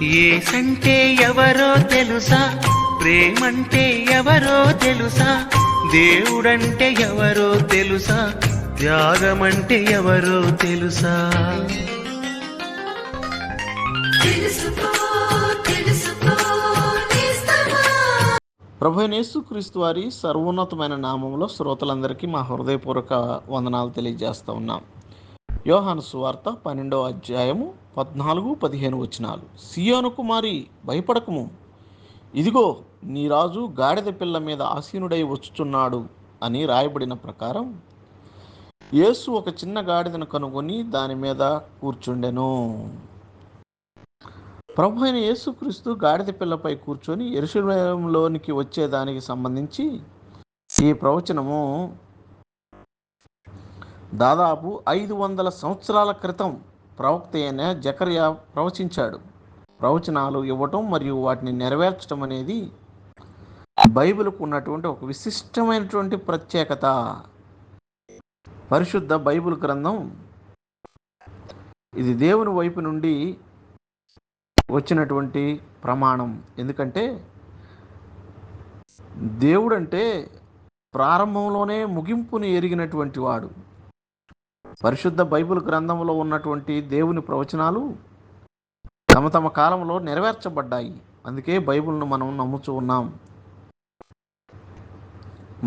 ఏసంటే ఎవరో తెలుసా, ప్రేమంటే ఎవరో తెలుసా, దేవుడంటే ఎవరో తెలుసా, త్యాగమంటే ఎవరో తెలుసా. ప్రభువైన యేసుక్రీస్తు వారి సర్వోన్నతమైన నామంలో శ్రోతలందరికీ మా హృదయపూర్వక వందనాలు తెలియజేస్తూ ఉన్నాం. యోహాను సువార్త 12వ అధ్యాయము 14-15 వచనాలు. సియోను కుమారి భయపడకము, ఇదిగో నీ రాజు గాడిద పిల్ల మీద ఆసీనుడై వచ్చుచున్నాడు అని రాయబడిన ప్రకారం యేసు ఒక చిన్న గాడిదను కనుగొని దాని మీద కూర్చుండెను. ప్రభు అయిన యేసుక్రీస్తు గాడిద పిల్లపై కూర్చొని యెరూషలేములోనికి వచ్చేదానికి సంబంధించి ఈ ప్రవచనము దాదాపు 500 సంవత్సరాల క్రితం ప్రవక్త అయిన జకర్యా ప్రవచించాడు. ప్రవచనాలు ఇవ్వటం మరియు వాటిని నెరవేర్చడం అనేది బైబిల్కు ఉన్నటువంటి ఒక విశిష్టమైనటువంటి ప్రత్యేకత. పరిశుద్ధ బైబిల్ గ్రంథం ఇది దేవుని వైపు నుండి వచ్చినటువంటి ప్రమాణం. ఎందుకంటే దేవుడంటే ప్రారంభంలోనే ముగింపుని ఎరిగినటువంటి వాడు. పరిశుద్ధ బైబిల్ గ్రంథంలో ఉన్నటువంటి దేవుని ప్రవచనాలు తమ తమ కాలంలో నెరవేర్చబడ్డాయి. అందుకే బైబిల్ను మనం నమ్ముతూ ఉన్నాం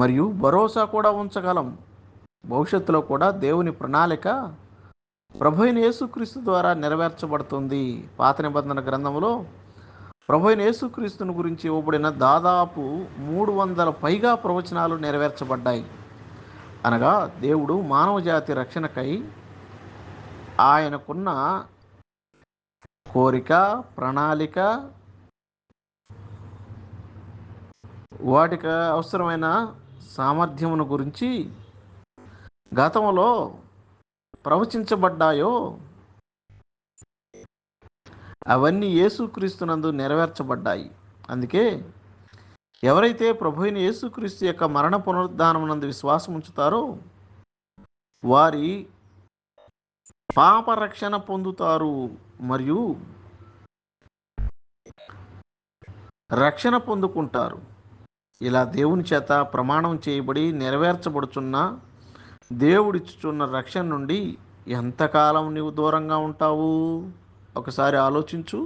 మరియు భరోసా కూడా ఉంచగలం. భవిష్యత్తులో కూడా దేవుని ప్రణాళిక ప్రభు అయిన యేసుక్రీస్తు ద్వారా నెరవేర్చబడుతుంది. పాత నిబంధన గ్రంథంలో ప్రభు అయిన యేసుక్రీస్తుని గురించి ఇవ్వబడిన దాదాపు 300 పైగా ప్రవచనాలు నెరవేర్చబడ్డాయి. అనగా దేవుడు మానవ జాతి రక్షణకై ఆయనకున్న కోరిక, ప్రణాళిక, వాటికి అవసరమైన సామర్థ్యమును గురించి గతంలో ప్రవచించబడ్డాయో అవన్నీ యేసుక్రీస్తునందు నెరవేర్చబడ్డాయి. అందుకే ఎవరైతే ప్రభు అయిన యేసుక్రీస్తు యొక్క మరణ పునరుద్ధానమునందు విశ్వాసం ఉంచుతారో వారి పాపరక్షణ పొందుతారు మరియు రక్షణ పొందుకుంటారు. ఇలా దేవుని చేత ప్రమాణం చేయబడి నెరవేర్చబడుచున్న దేవుడిచ్చుచున్న రక్షణ నుండి ఎంతకాలం నీవు దూరంగా ఉంటావు? ఒకసారి ఆలోచించు.